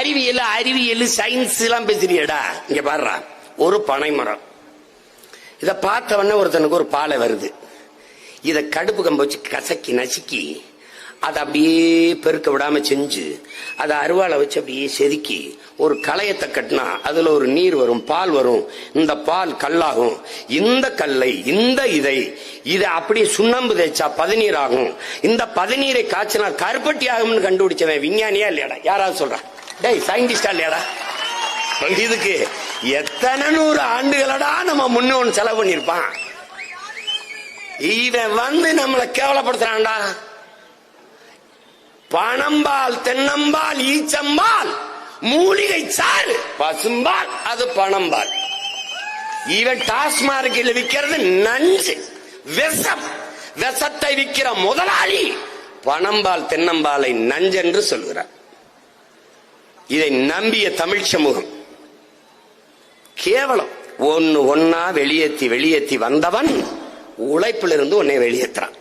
அறிவியல் அறிவியல் சயின்ஸ் எல்லாம் பேசுறியடா. இங்க பாடுறா, ஒரு பனை மரம். இத பார்த்தவொடனே ஒருத்தனுக்கு ஒரு பாலை வருது. இத கடுப்பு கம்ப வச்சு கசக்கி நசுக்கி அதை அப்படியே பெருக்க விடாம செஞ்சு அதை அருவாளை வச்சு அப்படியே செதுக்கி ஒரு களையத்தை கட்டினா அதுல ஒரு நீர் வரும், பால் வரும். இந்த பால் கல்லாகும். இந்த கல்லை இதை அப்படியே சுண்ணாம்பு தேய்ச்சா பதநீர் ஆகும். இந்த பதநீரை காய்ச்சினா கருப்பட்டி ஆகும்னு கண்டுபிடிச்சவன் விஞ்ஞானியா இல்லையாடா? யாராவது சொல்ற? டேய் சயின்டிஸ்டா இல்லையாடா? இதுக்கு எத்தனை 100 ஆண்டுகளடா நம்ம முன்னோன்னு செலவு பண்ணிருப்பான். இவன் நம்மளை கேவலப்படுத்துறான்டா. பனம்பால், தென்னம்பால், ஈச்சம்பால், மூலிகை சாறு, பசும்பால், அது பனம்பால். இவன் டாஸ்மார்க்கில் விற்கிறது நஞ்சு, விஷம். விஷத்தை விற்கிற முதலாளி பனம்பால் தென்னம்பாலை நஞ்சென்று சொல்கிறார். இதை நம்பிய தமிழ் சமூகம் கேவலம். ஒன்னா வெளியேற்றி வந்தவன் உழைப்பிலிருந்து உன்னை வெளியேற்றான்.